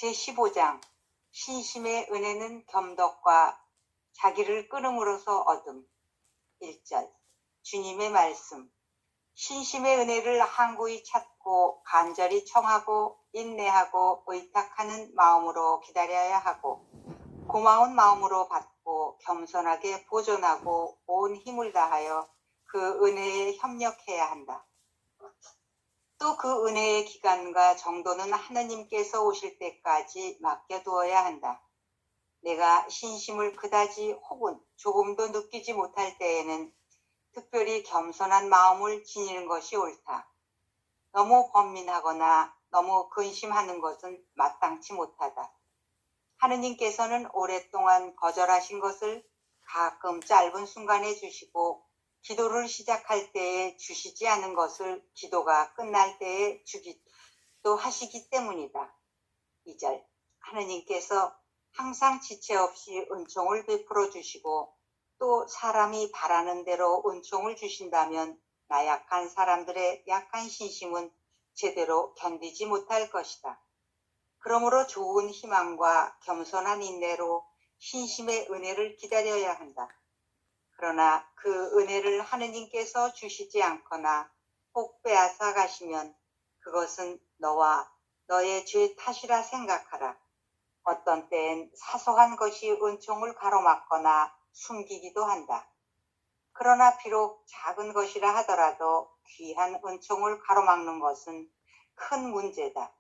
제15장 신심의 은혜는 겸덕과 자기를 끊음으로써 얻음. 1절 주님의 말씀. 신심의 은혜를 항구히 찾고 간절히 청하고 인내하고 의탁하는 마음으로 기다려야 하고 고마운 마음으로 받고 겸손하게 보존하고 온 힘을 다하여 그 은혜에 협력해야 한다. 또 그 은혜의 기간과 정도는 하느님께서 오실 때까지 맡겨두어야 한다. 내가 신심을 그다지 혹은 조금도 느끼지 못할 때에는 특별히 겸손한 마음을 지니는 것이 옳다. 너무 번민하거나 너무 근심하는 것은 마땅치 못하다. 하느님께서는 오랫동안 거절하신 것을 가끔 짧은 순간에 주시고 기도를 시작할 때에 주시지 않은 것을 기도가 끝날 때에 주기도 하시기 때문이다. 2절 하느님께서 항상 지체 없이 은총을 베풀어 주시고 또 사람이 바라는 대로 은총을 주신다면 나약한 사람들의 약한 신심은 제대로 견디지 못할 것이다. 그러므로 좋은 희망과 겸손한 인내로 신심의 은혜를 기다려야 한다. 그러나 그 은혜를 하느님께서 주시지 않거나 혹 빼앗아 가시면 그것은 너와 너의 죄 탓이라 생각하라. 어떤 때엔 사소한 것이 은총을 가로막거나 숨기기도 한다. 그러나 비록 작은 것이라 하더라도 귀한 은총을 가로막는 것은 큰 문제다.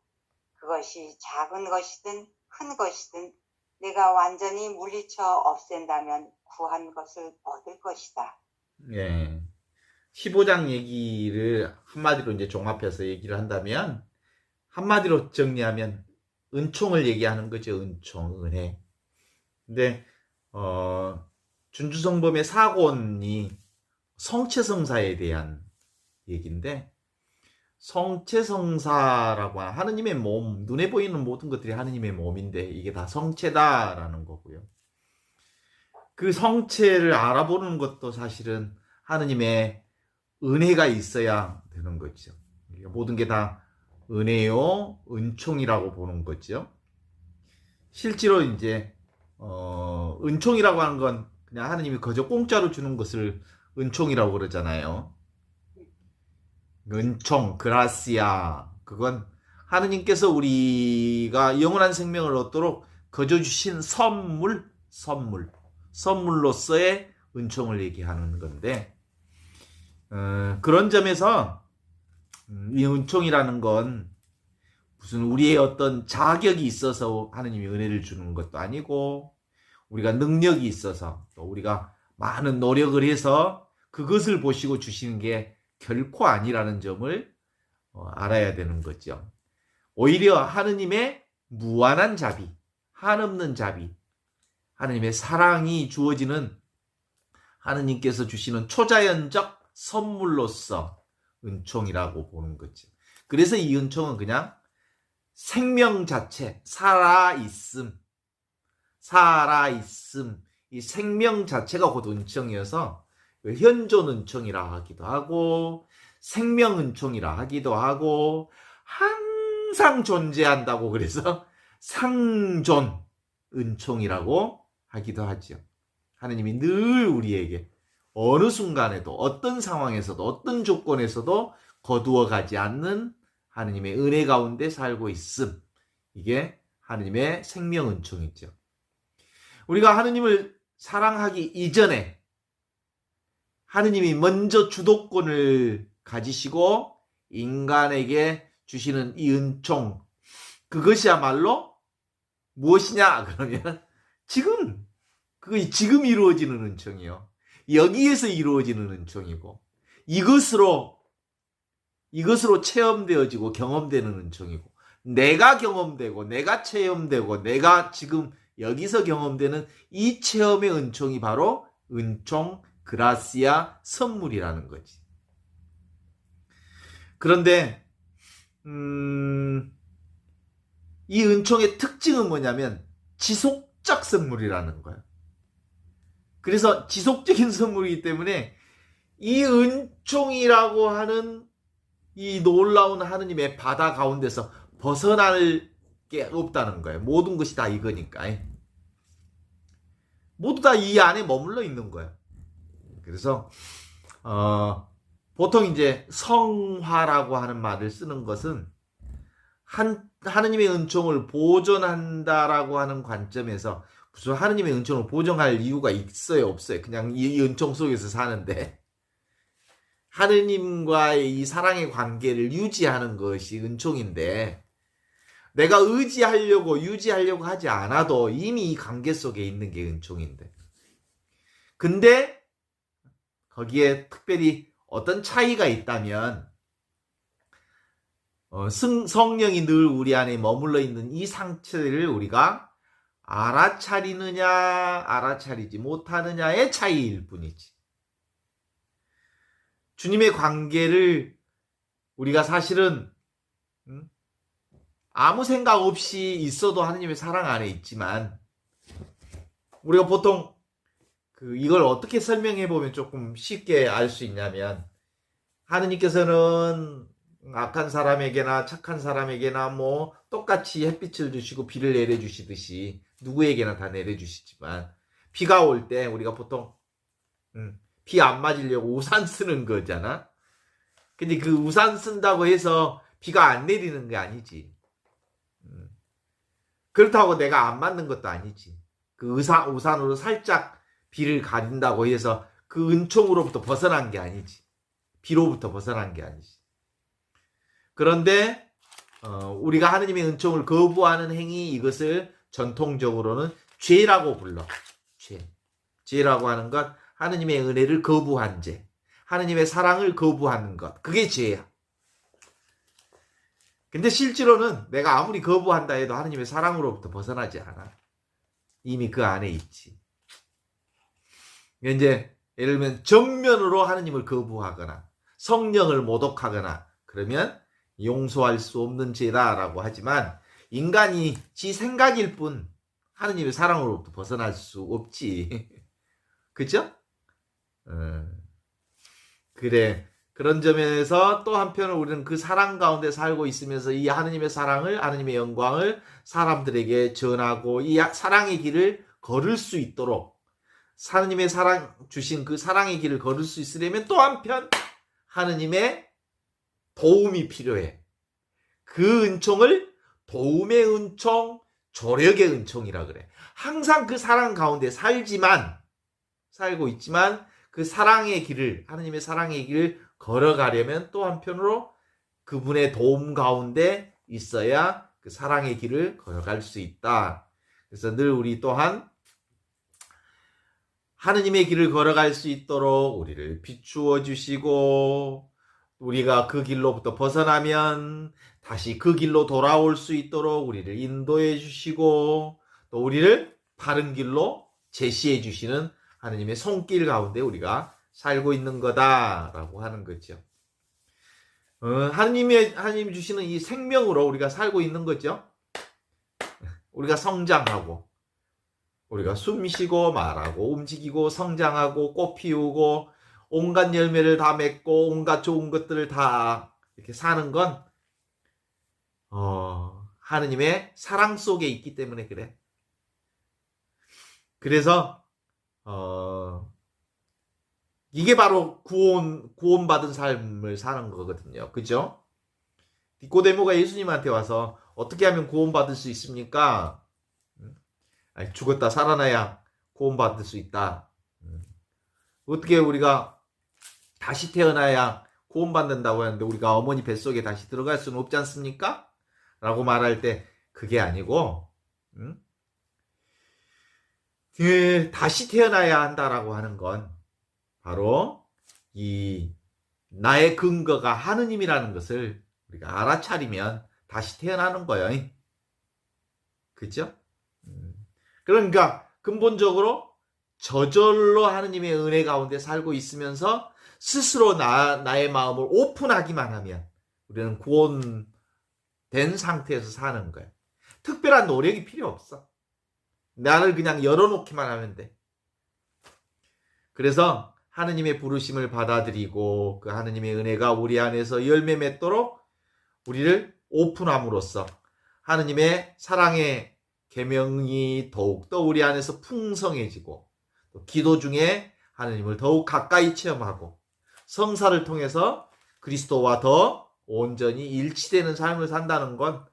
그것이 작은 것이든 큰 것이든 내가 완전히 물리쳐 없앤다면 구한 것을 얻을 것이다. 예. 15장 얘기를 한마디로 이제 종합해서 얘기를 한다면, 한마디로 정리하면 은총을 얘기하는 거죠. 은총, 은혜. 근데 준주성범의 사권이 성체성사에 대한 얘기인데, 성체성사라고 하는 하느님의 몸, 눈에 보이는 모든 것들이 하느님의 몸인데 이게 다 성체다라는 거고요. 그 성체를 알아보는 것도 사실은 하느님의 은혜가 있어야 되는 거죠. 모든 게 다 은혜요, 은총이라고 보는 거죠. 실제로 이제 은총이라고 하는 건 그냥 하느님이 거저 공짜로 주는 것을 은총이라고 그러잖아요. 은총, 그라시아, 그건 하느님께서 우리가 영원한 생명을 얻도록 거저 주신 선물로서의 은총을 얘기하는 건데, 그런 점에서 이 은총이라는 건 무슨 우리의 어떤 자격이 있어서 하느님이 은혜를 주는 것도 아니고, 우리가 능력이 있어서 또 우리가 많은 노력을 해서 그것을 보시고 주시는 게 결코 아니라는 점을 알아야 되는 거죠. 오히려 하느님의 무한한 자비, 한없는 자비, 하느님의 사랑이 주어지는 하느님께서 주시는 초자연적 선물로서 은총이라고 보는 거죠. 그래서 이 은총은 그냥 생명 자체, 살아있음, 이 생명 자체가 곧 은총이어서 현존 은총이라 하기도 하고 생명 은총이라 하기도 하고 항상 존재한다고 그래서 상존 은총이라고 하기도 하죠. 하느님이 늘 우리에게 어느 순간에도 어떤 상황에서도 어떤 조건에서도 거두어 가지 않는 하느님의 은혜 가운데 살고 있음. 이게 하느님의 생명 은총이죠. 우리가 하느님을 사랑하기 이전에 하느님이 먼저 주도권을 가지시고 인간에게 주시는 이 은총, 그것이야말로 무엇이냐 그러면 지금 이루어지는 은총이요. 여기에서 이루어지는 은총이고 이것으로 체험되어지고 경험되는 은총이고 내가 경험되고 내가 체험되고 내가 지금 여기서 경험되는 이 체험의 은총이 바로 은총, 그라시아, 선물이라는 거지. 그런데 이 은총의 특징은 뭐냐면 지속적 선물이라는 거예요. 그래서 지속적인 선물이기 때문에 이 은총이라고 하는 이 놀라운 하느님의 바다 가운데서 벗어날 게 없다는 거예요. 모든 것이 다 이거니까. 모두 다 이 안에 머물러 있는 거예요. 그래서 보통 이제 성화라고 하는 말을 쓰는 것은 하느님의 은총을 보존한다라고 하는 관점에서 무슨 하느님의 은총을 보존할 이유가 있어요, 없어요? 그냥 이 은총 속에서 사는데 하느님과의 이 사랑의 관계를 유지하는 것이 은총인데 내가 의지하려고 유지하려고 하지 않아도 이미 이 관계 속에 있는 게 은총인데 근데 거기에 특별히 어떤 차이가 있다면 성령이 늘 우리 안에 머물러 있는 이 상태를 우리가 알아차리느냐 알아차리지 못하느냐의 차이일 뿐이지. 주님의 관계를 우리가 사실은 아무 생각 없이 있어도 하느님의 사랑 안에 있지만 우리가 보통 이걸 어떻게 설명해 보면 조금 쉽게 알 수 있냐면 하느님께서는 악한 사람에게나 착한 사람에게나 뭐 똑같이 햇빛을 주시고 비를 내려주시듯이 누구에게나 다 내려주시지만 비가 올 때 우리가 보통 비 안 맞으려고 우산 쓰는 거잖아. 근데 그 우산 쓴다고 해서 비가 안 내리는 게 아니지. 그렇다고 내가 안 맞는 것도 아니지. 그 우산으로 살짝 비를 가린다고 해서 그 은총으로부터 벗어난 게 아니지. 비로부터 벗어난 게 아니지. 그런데 우리가 하느님의 은총을 거부하는 행위 이것을 전통적으로는 죄라고 불러. 죄라고 하는 것 하느님의 은혜를 거부한 죄. 하느님의 사랑을 거부하는 것. 그게 죄야. 근데 실제로는 내가 아무리 거부한다 해도 하느님의 사랑으로부터 벗어나지 않아. 이미 그 안에 있지. 이제 예를 들면 정면으로 하느님을 거부하거나 성령을 모독하거나 그러면 용서할 수 없는 죄다라고 하지만 인간이 지 생각일 뿐 하느님의 사랑으로부터 벗어날 수 없지. 그죠? 그래. 그런 점에서 또 한편으로 우리는 그 사랑 가운데 살고 있으면서 이 하느님의 사랑을, 하느님의 영광을 사람들에게 전하고 이 사랑의 길을 걸을 수 있도록 하느님의 사랑 주신 그 사랑의 길을 걸을 수 있으려면 또 한편 하느님의 도움이 필요해. 그 은총을 도움의 은총, 조력의 은총이라 그래. 항상 그 사랑 가운데 살고 있지만 그 사랑의 길을, 하느님의 사랑의 길을 걸어가려면 또 한편으로 그분의 도움 가운데 있어야 그 사랑의 길을 걸어갈 수 있다. 그래서 늘 우리 또한 하느님의 길을 걸어갈 수 있도록 우리를 비추어 주시고 우리가 그 길로부터 벗어나면 다시 그 길로 돌아올 수 있도록 우리를 인도해 주시고 또 우리를 바른 길로 제시해 주시는 하느님의 손길 가운데 우리가 살고 있는 거다라고 하는 거죠. 하느님이 주시는 이 생명으로 우리가 살고 있는 거죠. 우리가 성장하고 우리가 숨 쉬고 말하고 움직이고 성장하고 꽃 피우고 온갖 열매를 다 맺고 온갖 좋은 것들을 다 이렇게 사는 건 하느님의 사랑 속에 있기 때문에 그래. 그래서 이게 바로 구원받은 삶을 사는 거거든요. 그죠? 니꼬데모가 예수님한테 와서 어떻게 하면 구원받을 수 있습니까? 죽었다 살아나야 구원받을 수 있다. 어떻게 우리가 다시 태어나야 구원받는다고 하는데 우리가 어머니 뱃속에 다시 들어갈 수는 없지 않습니까? 라고 말할 때 그게 아니고 다시 태어나야 한다라고 하는 건 바로 이 나의 근거가 하느님이라는 것을 우리가 알아차리면 다시 태어나는 거예요. 그죠? 그러니까 근본적으로 저절로 하느님의 은혜 가운데 살고 있으면서 스스로 나의 마음을 오픈하기만 하면 우리는 구원된 상태에서 사는 거예요. 특별한 노력이 필요 없어. 나를 그냥 열어놓기만 하면 돼. 그래서 하느님의 부르심을 받아들이고 그 하느님의 은혜가 우리 안에서 열매 맺도록 우리를 오픈함으로써 하느님의 사랑의 계명이 더욱더 우리 안에서 풍성해지고 또 기도 중에 하느님을 더욱 가까이 체험하고 성사를 통해서 그리스도와 더 온전히 일치되는 삶을 산다는 건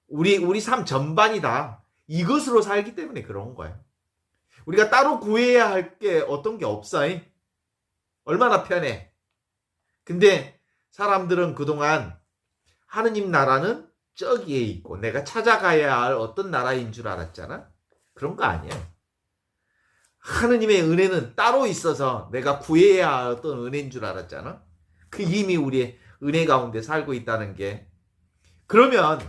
우리 삶 전반이다. 이것으로 살기 때문에 그런 거예요. 우리가 따로 구해야 할 게 어떤 게 없어. 얼마나 편해. 근데 사람들은 그동안 하느님 나라는 저기에 있고 내가 찾아가야 할 어떤 나라인 줄 알았잖아. 그런 거 아니야. 하느님의 은혜는 따로 있어서 내가 구해야 할 어떤 은혜인 줄 알았잖아. 그 이미 우리의 은혜 가운데 살고 있다는 게. 그러면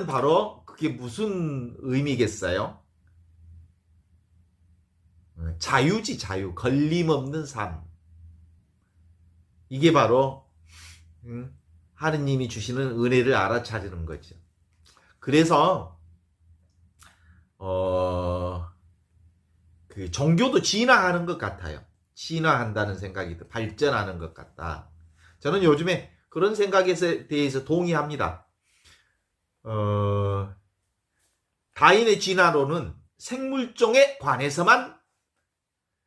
바로 그게 무슨 의미겠어요? 자유지, 자유. 걸림없는 삶. 이게 바로 하느님이 주시는 은혜를 알아차리는 거죠. 그래서 그 종교도 진화하는 것 같아요. 진화한다는 생각이 발전하는 것 같다. 저는 요즘에 그런 생각에 대해서 동의합니다. 다윈의 진화론은 생물종에 관해서만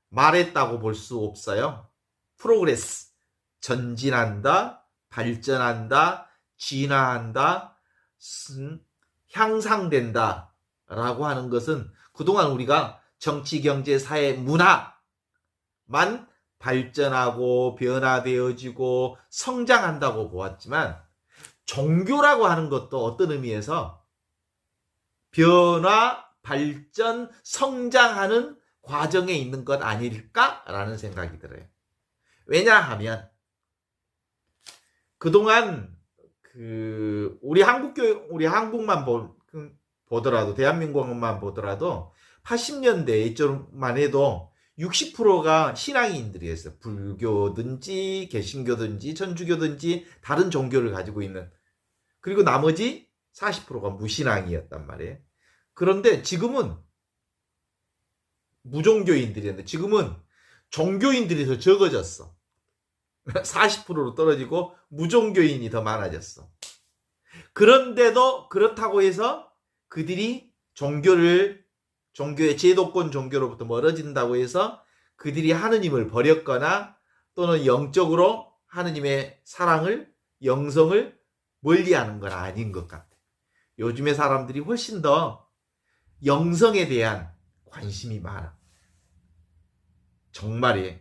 말했다고 볼 수 없어요. 프로그레스, 전진한다, 발전한다, 진화한다, 향상된다 라고 하는 것은 그동안 우리가 정치, 경제, 사회, 문화만 발전하고 변화되어지고 성장한다고 보았지만 종교라고 하는 것도 어떤 의미에서 변화, 발전, 성장하는 과정에 있는 것 아닐까라는 생각이 들어요. 왜냐하면 그동안 우리 한국만 보더라도 대한민국만 보더라도 80년대 이쪽만 해도 60%가 신앙인들이었어요. 불교든지 개신교든지 천주교든지 다른 종교를 가지고 있는. 그리고 나머지 40%가 무신앙이었단 말이에요. 그런데 지금은 무종교인들이었는데 지금은 종교인들이 더 적어졌어. 40%로 떨어지고 무종교인이 더 많아졌어. 그런데도 그렇다고 해서 그들이 종교의 제도권 종교로부터 멀어진다고 해서 그들이 하느님을 버렸거나 또는 영적으로 하느님의 사랑을, 영성을 멀리하는 건 아닌 것 같아요. 요즘의 사람들이 훨씬 더 영성에 대한 관심이 많아. 정말이에요.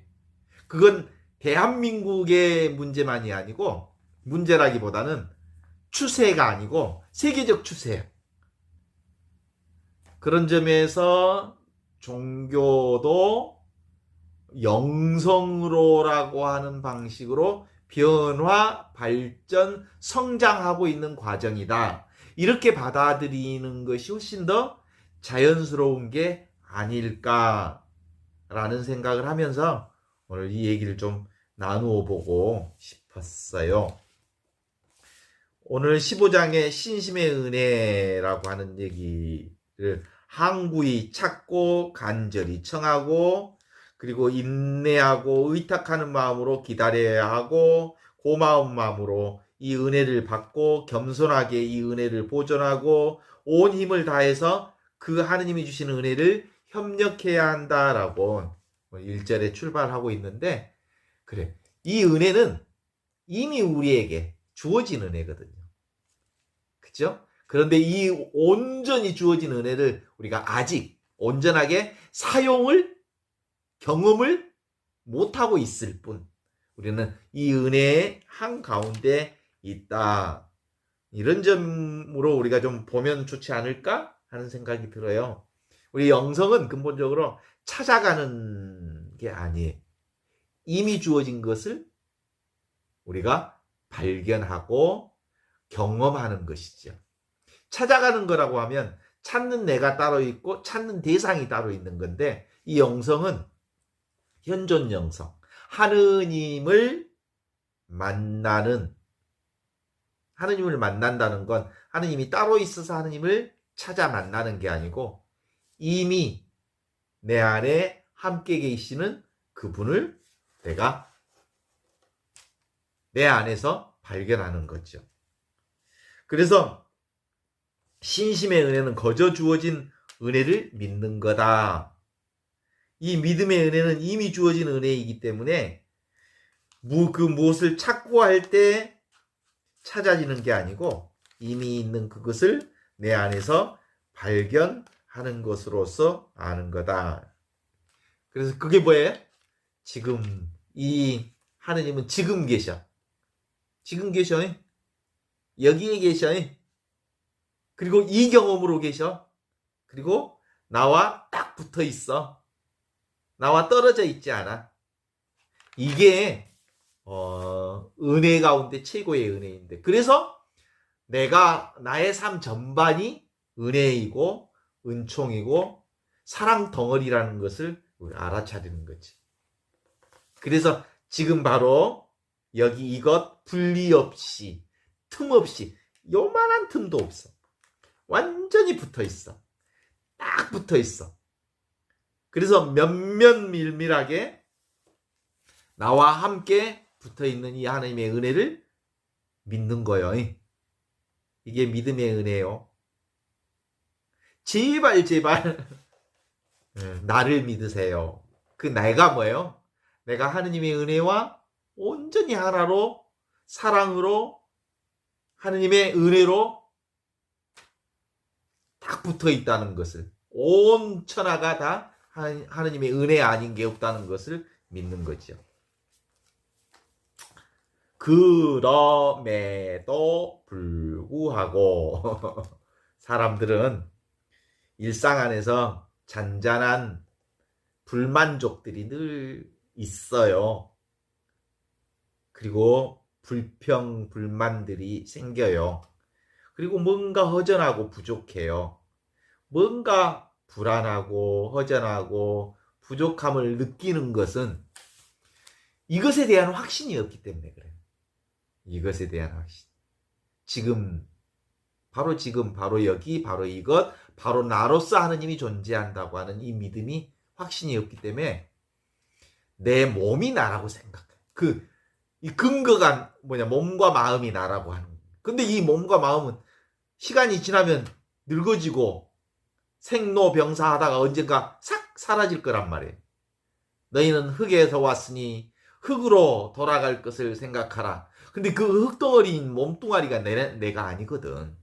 그건 대한민국의 문제만이 아니고 문제라기보다는 추세가 아니고 세계적 추세예요. 그런 점에서 종교도 영성으로라고 하는 방식으로 변화, 발전, 성장하고 있는 과정이다. 이렇게 받아들이는 것이 훨씬 더 자연스러운 게 아닐까라는 생각을 하면서 오늘 이 얘기를 좀 나누어 보고 싶었어요. 오늘 15장의 신심의 은혜라고 하는 얘기를 항구히 찾고 간절히 청하고 그리고 인내하고 의탁하는 마음으로 기다려야 하고 고마운 마음으로 이 은혜를 받고 겸손하게 이 은혜를 보존하고 온 힘을 다해서 그 하느님이 주시는 은혜를 협력해야 한다라고 1절에 출발하고 있는데 그래 이 은혜는 이미 우리에게 주어진 은혜거든요. 그죠? 그런데 이 온전히 주어진 은혜를 우리가 아직 온전하게 사용을 경험을 못하고 있을 뿐 우리는 이 은혜의 한가운데 있다. 이런 점으로 우리가 좀 보면 좋지 않을까 하는 생각이 들어요. 우리 영성은 근본적으로 찾아가는 게 아니에요. 이미 주어진 것을 우리가 발견하고 경험하는 것이죠. 찾아가는 거라고 하면 찾는 내가 따로 있고 찾는 대상이 따로 있는 건데 이 영성은 현존 영성, 하느님을 만난다는 건 하느님이 따로 있어서 하느님을 찾아 만나는 게 아니고 이미 내 안에 함께 계시는 그분을 내가 내 안에서 발견하는 거죠. 그래서 신심의 은혜는 거저 주어진 은혜를 믿는 거다. 이 믿음의 은혜는 이미 주어진 은혜이기 때문에 무엇을 찾고 할 때 찾아지는 게 아니고 이미 있는 그것을 내 안에서 발견하는 것으로서 아는 거다. 그래서 그게 뭐예요? 지금 이 하느님은 지금 계셔. 지금 계셔. 여기에 계셔. 그리고 이 경험으로 계셔. 그리고 나와 딱 붙어 있어. 나와 떨어져 있지 않아. 이게 은혜 가운데 최고의 은혜인데, 그래서 내가 나의 삶 전반이 은혜이고 은총이고 사랑 덩어리라는 것을 우리 알아차리는 거지. 그래서 지금 바로 여기 이것 분리 없이, 틈 없이, 요만한 틈도 없어. 완전히 붙어 있어. 딱 붙어 있어. 그래서 면면밀밀하게 나와 함께 붙어 있는 이 하나님의 은혜를 믿는 거예요. 이게 믿음의 은혜예요. 제발 나를 믿으세요. 그 내가 뭐예요? 내가 하느님의 은혜와 온전히 하나로, 사랑으로, 하느님의 은혜로 딱 붙어 있다는 것을, 온 천하가 다 하느님의 은혜 아닌 게 없다는 것을 믿는 거죠. 그럼에도 불구하고 사람들은 일상 안에서 잔잔한 불만족들이 늘 있어요. 그리고 불평, 불만들이 생겨요. 그리고 뭔가 허전하고 부족해요. 뭔가 불안하고 허전하고 부족함을 느끼는 것은 이것에 대한 확신이 없기 때문에 그래요. 이것에 대한 확신. 지금, 바로 여기, 바로 이것, 바로 나로서 하느님이 존재한다고 하는 이 믿음이, 확신이 없기 때문에 내 몸이 나라고 생각해. 이 근거가 몸과 마음이 나라고 하는 거예요. 근데 이 몸과 마음은 시간이 지나면 늙어지고 생로병사하다가 언젠가 싹 사라질 거란 말이에요. 너희는 흙에서 왔으니 흙으로 돌아갈 것을 생각하라. 근데 그 흙덩어리인 몸뚱아리가 내가 아니거든.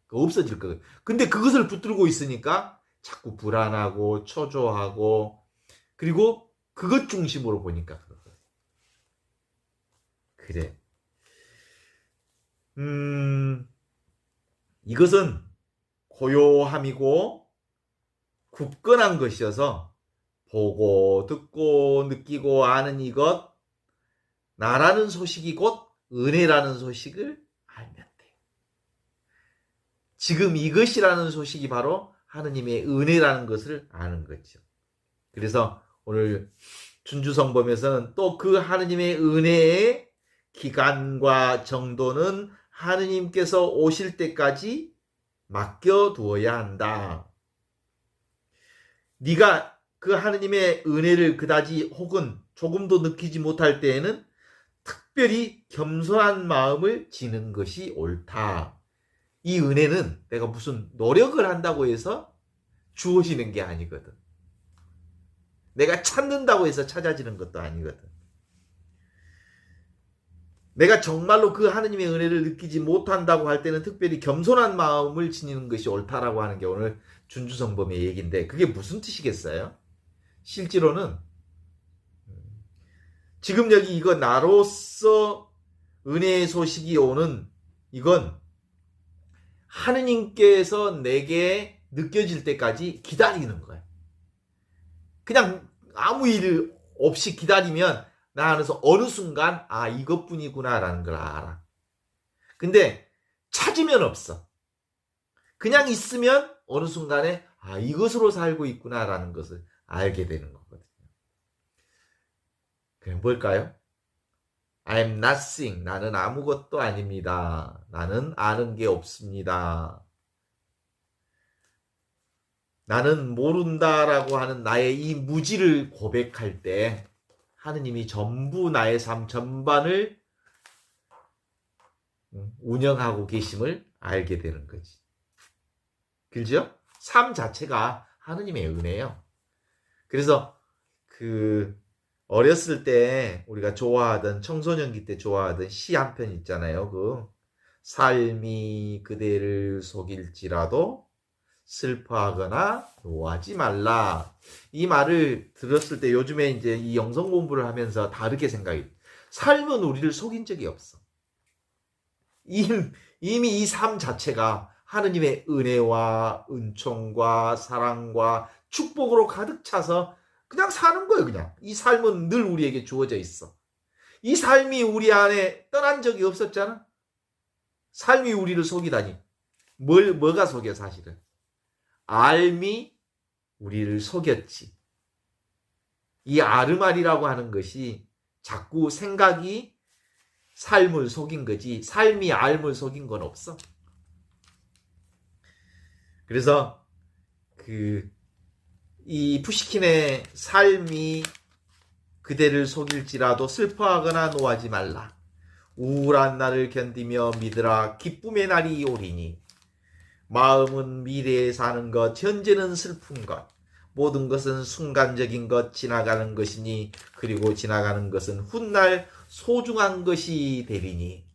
없어질 거거든. 근데 그것을 붙들고 있으니까 자꾸 불안하고 초조하고, 그리고 그것 중심으로 보니까 그래. 이것은 고요함이고 굳건한 것이어서 보고 듣고 느끼고 아는 이것, 나라는 소식이 곧 은혜라는 소식을 알면 돼. 지금 이것이라는 소식이 바로 하느님의 은혜라는 것을 아는 거죠. 그래서 오늘 준주성범에서는 또 그 하느님의 은혜의 기간과 정도는 하느님께서 오실 때까지 맡겨두어야 한다. 네가 그 하느님의 은혜를 그다지 혹은 조금도 느끼지 못할 때에는 특별히 겸손한 마음을 지는 것이 옳다. 이 은혜는 내가 무슨 노력을 한다고 해서 주어지는 게 아니거든. 내가 찾는다고 해서 찾아지는 것도 아니거든. 내가 정말로 그 하느님의 은혜를 느끼지 못한다고 할 때는 특별히 겸손한 마음을 지니는 것이 옳다라고 하는 게 오늘 준주성범의 얘기인데, 그게 무슨 뜻이겠어요? 실제로는 지금 여기 이거 나로서 은혜의 소식이 오는 이건 하느님께서 내게 느껴질 때까지 기다리는 거예요. 그냥 아무 일 없이 기다리면 나 안에서 어느 순간 이것뿐이구나라는 걸 알아. 근데 찾으면 없어. 그냥 있으면 어느 순간에 이것으로 살고 있구나라는 것을 알게 되는 거거든요. 그게 뭘까요? I'm nothing. 나는 아무것도 아닙니다. 나는 아는 게 없습니다. 나는 모른다라고 하는 나의 이 무지를 고백할 때 하느님이 전부 나의 삶 전반을 운영하고 계심을 알게 되는 거지. 그죠? 삶 자체가 하느님의 은혜예요. 그래서 어렸을 때 우리가 좋아하던, 청소년기 때 좋아하던 시 한 편 있잖아요. 삶이 그대를 속일지라도 슬퍼하거나 노하지 말라. 이 말을 들었을 때 요즘에 이제 이 영성 공부를 하면서 다르게 생각이, 삶은 우리를 속인 적이 없어. 이미 이 삶 자체가 하느님의 은혜와 은총과 사랑과 축복으로 가득 차서 그냥 사는 거예요. 그냥 이 삶은 늘 우리에게 주어져 있어. 이 삶이 우리 안에 떠난 적이 없었잖아. 삶이 우리를 속이다니. 뭐가 속여? 사실은 알미 우리를 속였지. 이 아르말이라고 하는 것이 자꾸 생각이 삶을 속인 거지, 삶이 알을 속인 건 없어. 그래서 이 푸시킨의 삶이 그대를 속일지라도 슬퍼하거나 노하지 말라. 우울한 날을 견디며 믿으라. 기쁨의 날이 오리니. 마음은 미래에 사는 것, 현재는 슬픈 것, 모든 것은 순간적인 것, 지나가는 것이니, 그리고 지나가는 것은 훗날 소중한 것이 되리니.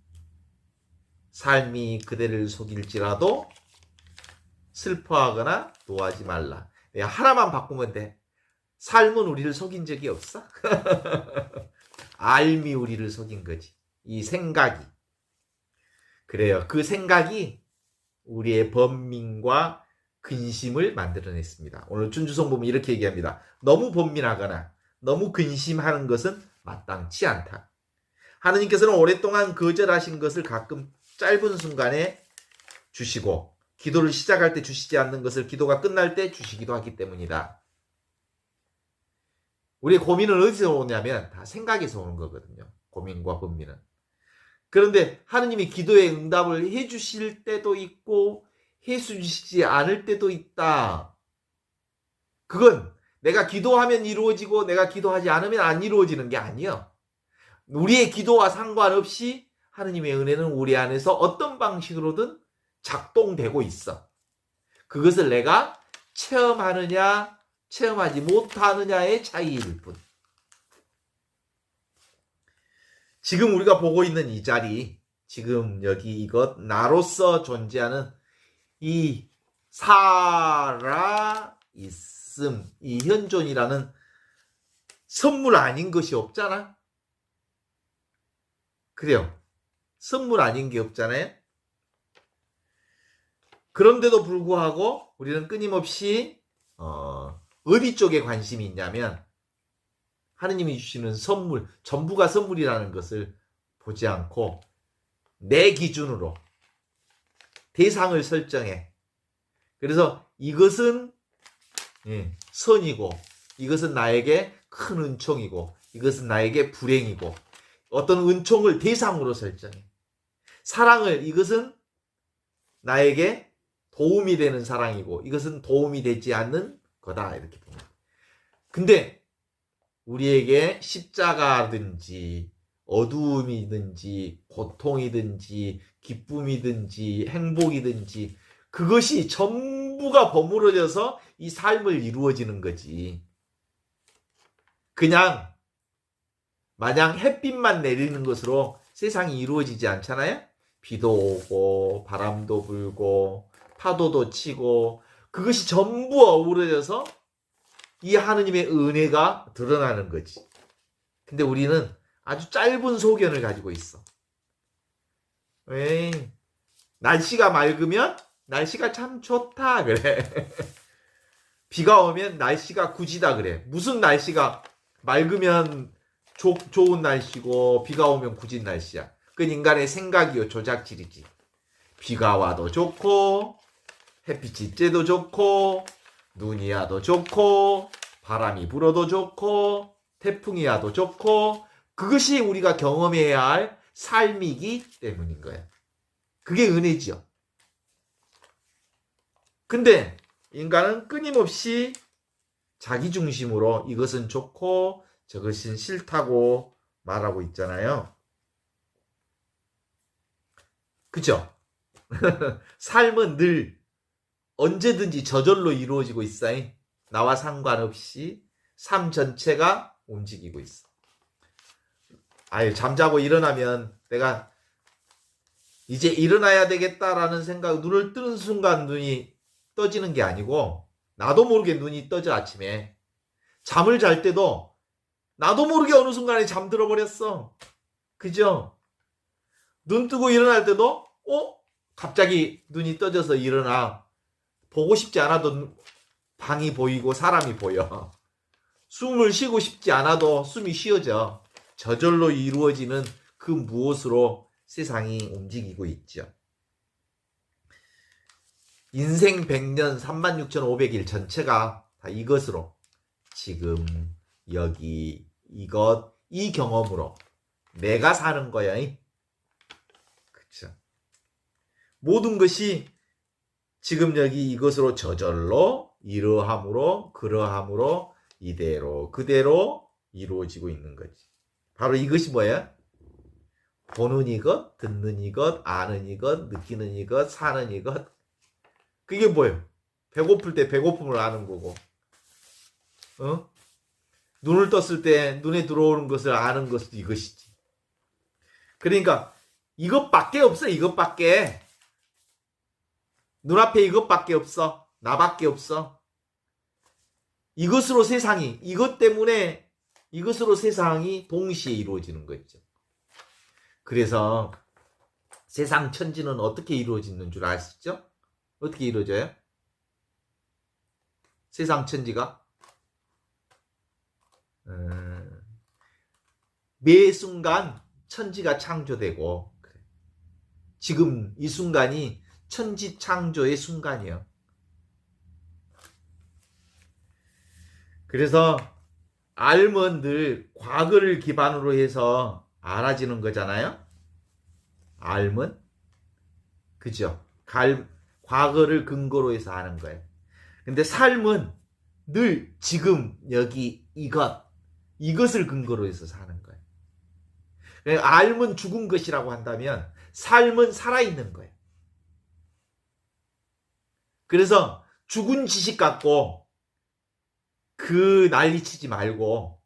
삶이 그대를 속일지라도 슬퍼하거나 노하지 말라. 하나만 바꾸면 돼. 삶은 우리를 속인 적이 없어. 알미 우리를 속인 거지. 이 생각이. 그래요. 그 생각이 우리의 번민과 근심을 만들어냈습니다. 오늘 준주성 보면 이렇게 얘기합니다. 너무 번민하거나 너무 근심하는 것은 마땅치 않다. 하느님께서는 오랫동안 거절하신 것을 가끔 짧은 순간에 주시고, 기도를 시작할 때 주시지 않는 것을 기도가 끝날 때 주시기도 하기 때문이다. 우리의 고민은 어디서 오냐면 다 생각에서 오는 거거든요. 고민과 번민은. 그런데 하느님이 기도에 응답을 해주실 때도 있고 해주시지 않을 때도 있다. 그건 내가 기도하면 이루어지고 내가 기도하지 않으면 안 이루어지는 게 아니에요. 우리의 기도와 상관없이 하느님의 은혜는 우리 안에서 어떤 방식으로든 작동되고 있어. 그것을 내가 체험하느냐 체험하지 못하느냐의 차이일 뿐. 지금 우리가 보고 있는 이 자리, 지금 여기 이것, 나로서 존재하는 이 살아있음, 이 현존이라는 선물 아닌 것이 없잖아. 그래요. 선물 아닌 게 없잖아요. 그런데도 불구하고 우리는 끊임없이 어디 쪽에 관심이 있냐면 하느님이 주시는 선물, 전부가 선물이라는 것을 보지 않고 내 기준으로 대상을 설정해. 그래서 이것은 선이고, 이것은 나에게 큰 은총이고, 이것은 나에게 불행이고, 어떤 은총을 대상으로 설정해. 사랑을, 이것은 나에게 도움이 되는 사랑이고, 이것은 도움이 되지 않는 거다. 이렇게 봅니다. 근데 우리에게 십자가든지 어두움이든지 고통이든지 기쁨이든지 행복이든지 그것이 전부가 버무려져서 이 삶을 이루어지는 거지. 그냥 마냥 햇빛만 내리는 것으로 세상이 이루어지지 않잖아요. 비도 오고 바람도 불고 파도도 치고 그것이 전부 어우러져서 이 하느님의 은혜가 드러나는 거지. 근데 우리는 아주 짧은 소견을 가지고 있어. 날씨가 맑으면 날씨가 참 좋다 그래. 비가 오면 날씨가 굳이다 그래. 무슨 날씨가 맑으면 좋은 날씨고 비가 오면 굳은 날씨야. 그건 인간의 생각이요, 조작질이지. 비가 와도 좋고 햇빛이 쬐도 좋고 눈이 와도 좋고 바람이 불어도 좋고 태풍이 와도 좋고 그것이 우리가 경험해야 할 삶이기 때문인 거야. 그게 은혜지요. 근데 인간은 끊임없이 자기 중심으로 이것은 좋고 저것은 싫다고 말하고 있잖아요. 그죠? 삶은 늘 언제든지 저절로 이루어지고 있어. 나와 상관없이 삶 전체가 움직이고 있어. 아유, 잠자고 일어나면 내가 이제 일어나야 되겠다라는 생각, 눈을 뜨는 순간 눈이 떠지는 게 아니고, 나도 모르게 눈이 떠져, 아침에. 잠을 잘 때도 나도 모르게 어느 순간에 잠들어 버렸어. 그죠? 눈 뜨고 일어날 때도 갑자기 눈이 떠져서 일어나. 보고 싶지 않아도 방이 보이고 사람이 보여. 숨을 쉬고 싶지 않아도 숨이 쉬어져. 저절로 이루어지는 그 무엇으로 세상이 움직이고 있죠. 인생 100년 36,500일 전체가 다 이것으로, 지금 여기 이것 이 경험으로 내가 사는 거야. 그렇죠. 모든 것이 지금 여기 이것으로 저절로 이러함으로 그러함으로 이대로 그대로 이루어지고 있는 거지. 바로 이것이 뭐야? 보는 이것, 듣는 이것, 아는 이것, 느끼는 이것, 사는 이것. 그게 뭐예요? 배고플 때 배고픔을 아는 거고, 눈을 떴을 때 눈에 들어오는 것을 아는 것도 이것이지. 그러니까 이것밖에 없어. 이것밖에. 눈앞에 이것밖에 없어. 나밖에 없어. 이것으로 세상이, 이것 때문에 이것으로 세상이 동시에 이루어지는 거죠. 그래서 세상 천지는 어떻게 이루어지는 줄 아시죠? 어떻게 이루어져요? 세상 천지가 매 순간 천지가 창조되고, 지금 이 순간이 천지 창조의 순간이에요. 그래서 알면 늘 과거를 기반으로 해서 알아지는 거잖아요. 알면, 그죠? 과거를 근거로 해서 아는 거예요. 근데 삶은 늘 지금 여기 이것을 근거로 해서 사는 거예요. 그러니까 알면 죽은 것이라고 한다면 삶은 살아있는 거예요. 그래서 죽은 지식 갖고 그 난리치지 말고,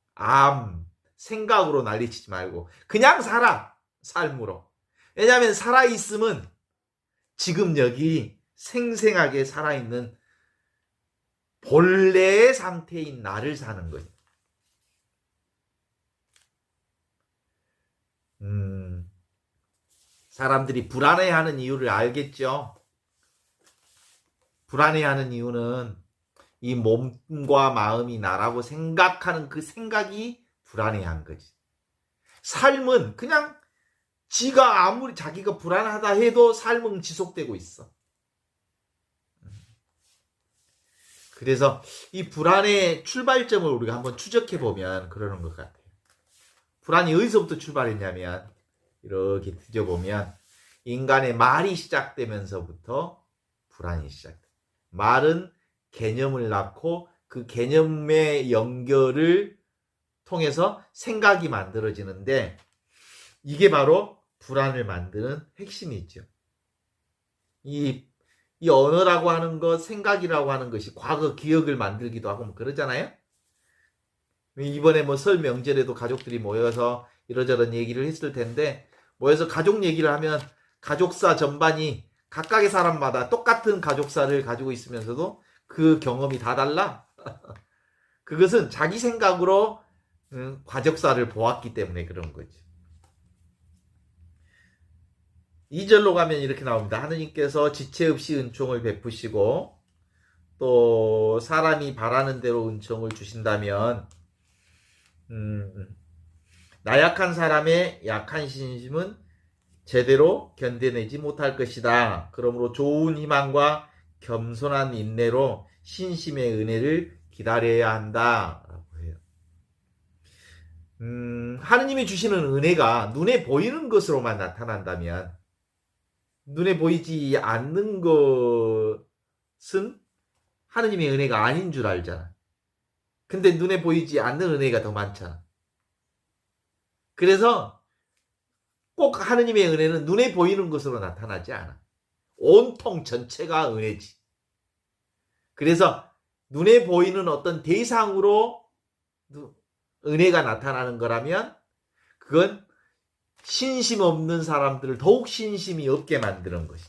생각으로 난리치지 말고 그냥 살아. 삶으로. 왜냐하면 살아있음은 지금 여기 생생하게 살아있는 본래의 상태인 나를 사는 거예요. 사람들이 불안해하는 이유를 알겠죠? 불안해하는 이유는 이 몸과 마음이 나라고 생각하는 그 생각이 불안해한 거지. 삶은 그냥 지가 아무리 자기가 불안하다 해도 삶은 지속되고 있어. 그래서 이 불안의 출발점을 우리가 한번 추적해 보면 그러는 것 같아요. 불안이 어디서부터 출발했냐면, 이렇게 뒤져보면 인간의 말이 시작되면서부터 불안이 시작돼. 말은 개념을 낳고 그 개념의 연결을 통해서 생각이 만들어지는데, 이게 바로 불안을 만드는 핵심이죠. 이 언어라고 하는 것, 생각이라고 하는 것이 과거 기억을 만들기도 하고 뭐 그러잖아요. 이번에 뭐 설 명절에도 가족들이 모여서 이러저런 얘기를 했을 텐데, 모여서 가족 얘기를 하면 가족사 전반이 각각의 사람마다 똑같은 가족사를 가지고 있으면서도 그 경험이 다 달라. 그것은 자기 생각으로 가족사를 보았기 때문에 그런 거지. 2절로 가면 이렇게 나옵니다. 하느님께서 지체 없이 은총을 베푸시고 또 사람이 바라는 대로 은총을 주신다면, 나약한 사람의 약한 신심은 제대로 견뎌내지 못할 것이다. 그러므로 좋은 희망과 겸손한 인내로 신심의 은혜를 기다려야 한다. 라고 해요. 하느님이 주시는 은혜가 눈에 보이는 것으로만 나타난다면, 눈에 보이지 않는 것은 하느님의 은혜가 아닌 줄 알잖아. 근데 눈에 보이지 않는 은혜가 더 많잖아. 그래서 꼭 하느님의 은혜는 눈에 보이는 것으로 나타나지 않아. 온통 전체가 은혜지. 그래서 눈에 보이는 어떤 대상으로 은혜가 나타나는 거라면 그건 신심 없는 사람들을 더욱 신심이 없게 만드는 것이.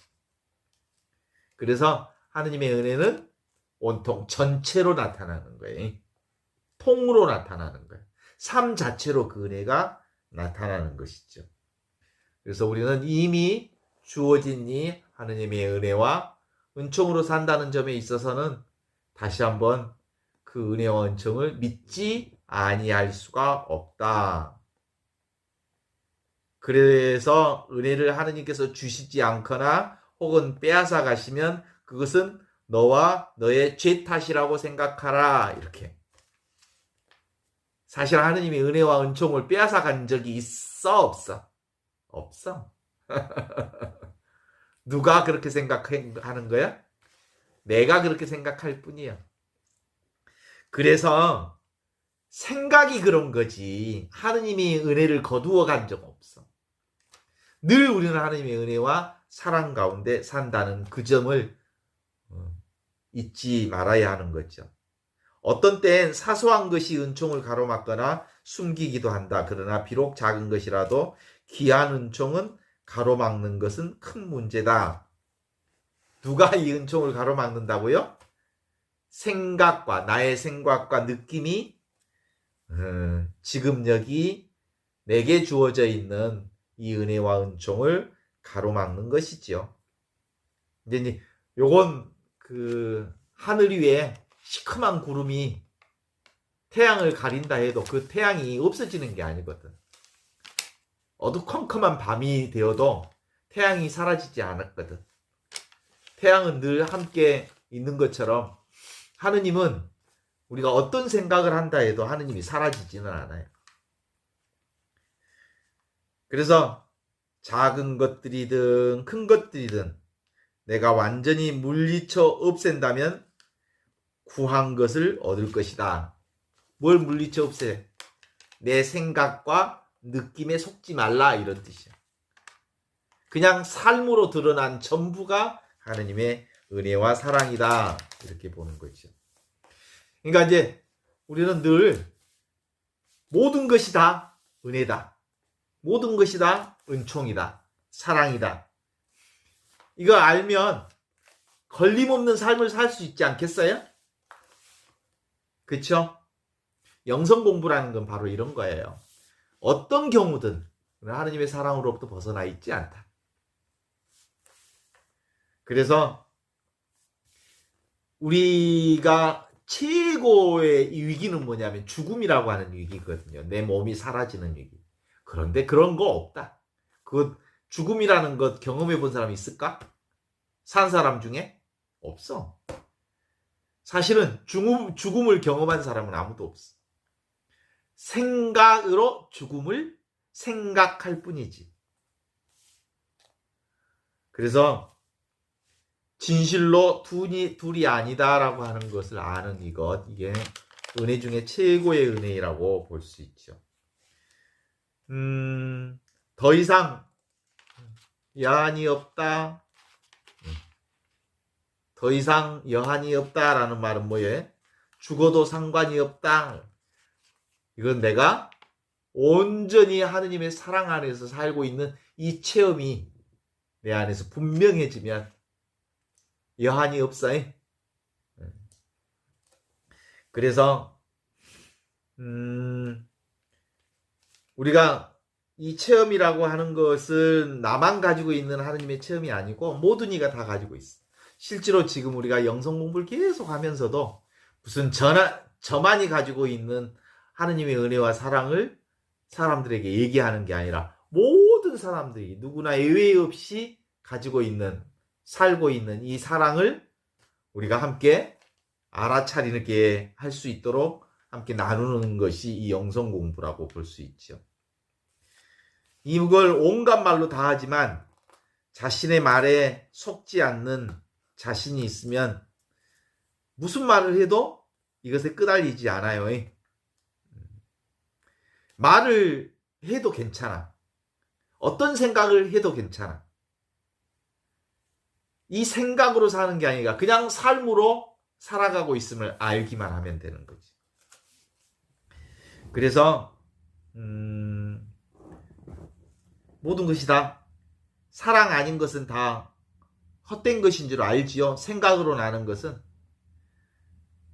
그래서 하느님의 은혜는 온통 전체로 나타나는 거예요. 통으로 나타나는 거예요. 삶 자체로 그 은혜가 나타나는 것이죠. 그래서 우리는 이미 주어진 이 하느님의 은혜와 은총으로 산다는 점에 있어서는 다시 한번 그 은혜와 은총을 믿지 아니할 수가 없다. 그래서 은혜를 하느님께서 주시지 않거나 혹은 빼앗아 가시면 그것은 너와 너의 죄 탓이라고 생각하라. 이렇게. 사실 하느님이 은혜와 은총을 빼앗아 간 적이 있어? 없어? 없어. 누가 그렇게 생각하는 거야? 내가 그렇게 생각할 뿐이야. 그래서 생각이 그런 거지 하느님이 은혜를 거두어 간 적 없어. 늘 우리는 하느님의 은혜와 사랑 가운데 산다는 그 점을 잊지 말아야 하는 거죠. 어떤 때엔 사소한 것이 은총을 가로막거나 숨기기도 한다. 그러나 비록 작은 것이라도 귀한 은총은 가로막는 것은 큰 문제다. 누가 이 은총을 가로막는다고요? 생각과 나의 생각과 느낌이 지금 여기 내게 주어져 있는 이 은혜와 은총을 가로막는 것이지요. 이제 요건 그 하늘 위에 시커먼 구름이 태양을 가린다 해도 그 태양이 없어지는 게 아니거든. 어두컴컴한 밤이 되어도 태양이 사라지지 않았거든. 태양은 늘 함께 있는 것처럼 하느님은 우리가 어떤 생각을 한다 해도 하느님이 사라지지는 않아요. 그래서 작은 것들이든 큰 것들이든 내가 완전히 물리쳐 없앤다면 구한 것을 얻을 것이다. 뭘 물리쳐 없애? 내 생각과 느낌에 속지 말라 이런 뜻이야. 그냥 삶으로 드러난 전부가 하느님의 은혜와 사랑이다 이렇게 보는 거죠. 그러니까 이제 우리는 늘 모든 것이 다 은혜다. 모든 것이 다 은총이다. 사랑이다. 이거 알면 걸림없는 삶을 살 수 있지 않겠어요? 그렇죠? 영성 공부라는 건 바로 이런 거예요. 어떤 경우든 하느님의 사랑으로부터 벗어나 있지 않다. 그래서 우리가 최고의 위기는 뭐냐면 죽음이라고 하는 위기거든요. 내 몸이 사라지는 위기. 그런데 그런 거 없다. 그 죽음이라는 것 경험해 본 사람이 있을까? 산 사람 중에? 없어. 사실은 죽음을 경험한 사람은 아무도 없어. 생각으로 죽음을 생각할 뿐이지. 그래서 진실로 둘이 아니다라고 하는 것을 아는 이게 은혜 중에 최고의 은혜라고 볼 수 있죠. 더 이상 여한이 없다. 더 이상 여한이 없다라는 말은 뭐예요? 죽어도 상관이 없다. 이건 내가 온전히 하느님의 사랑 안에서 살고 있는 이 체험이 내 안에서 분명해지면 여한이 없어요. 그래서 우리가 이 체험이라고 하는 것은 나만 가지고 있는 하느님의 체험이 아니고 모든 이가 다 가지고 있어. 실제로 지금 우리가 영성 공부를 계속 하면서도 무슨 저만이 가지고 있는 하느님의 은혜와 사랑을 사람들에게 얘기하는 게 아니라 모든 사람들이 누구나 예외 없이 가지고 있는, 살고 있는 이 사랑을 우리가 함께 알아차리게 할 수 있도록 함께 나누는 것이 이 영성 공부라고 볼 수 있죠. 이걸 온갖 말로 다 하지만 자신의 말에 속지 않는 자신이 있으면 무슨 말을 해도 이것에 끄달리지 않아요. 말을 해도 괜찮아. 어떤 생각을 해도 괜찮아. 이 생각으로 사는 게 아니라 그냥 삶으로 살아가고 있음을 알기만 하면 되는 거지. 그래서 모든 것이 다 사랑 아닌 것은 다 헛된 것인 줄 알지요. 생각으로 나는 것은.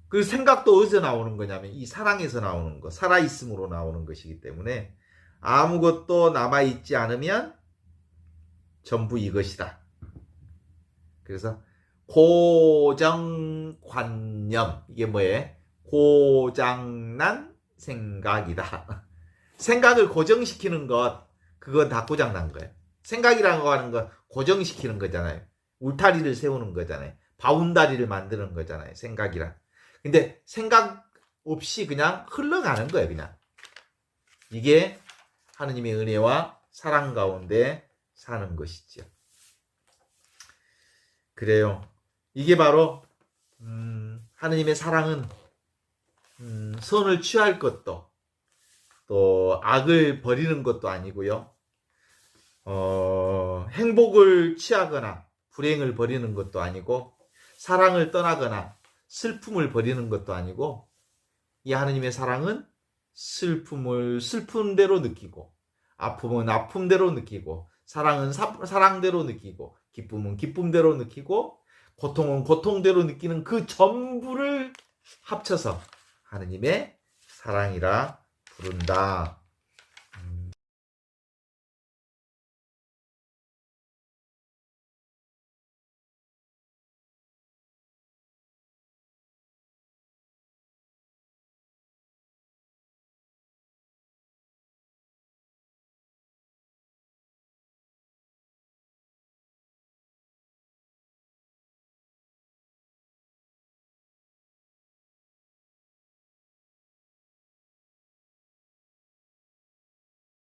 그 생각도 어디서 나오는 거냐면 이 사랑에서 나오는 거, 살아있음으로 나오는 것이기 때문에 아무것도 남아있지 않으면 전부 이것이다. 그래서 고정관념, 이게 뭐예요? 고장난 생각이다. 생각을 고정시키는 것, 그건 다 고장난 거예요. 생각이라고 하는 건 고정시키는 거잖아요. 울타리를 세우는 거잖아요. 바운다리를 만드는 거잖아요. 생각이란. 근데 생각 없이 그냥 흘러가는 거예요. 그냥. 이게 하느님의 은혜와 사랑 가운데 사는 것이죠. 그래요. 이게 바로 하느님의 사랑은 선을 취할 것도 또 악을 버리는 것도 아니고요. 행복을 취하거나 불행을 버리는 것도 아니고 사랑을 떠나거나 슬픔을 버리는 것도 아니고 이 하느님의 사랑은 슬픔을 슬픔대로 느끼고 아픔은 아픔대로 느끼고 사랑은 사랑대로 느끼고 기쁨은 기쁨대로 느끼고 고통은 고통대로 느끼는 그 전부를 합쳐서 하느님의 사랑이라 부른다.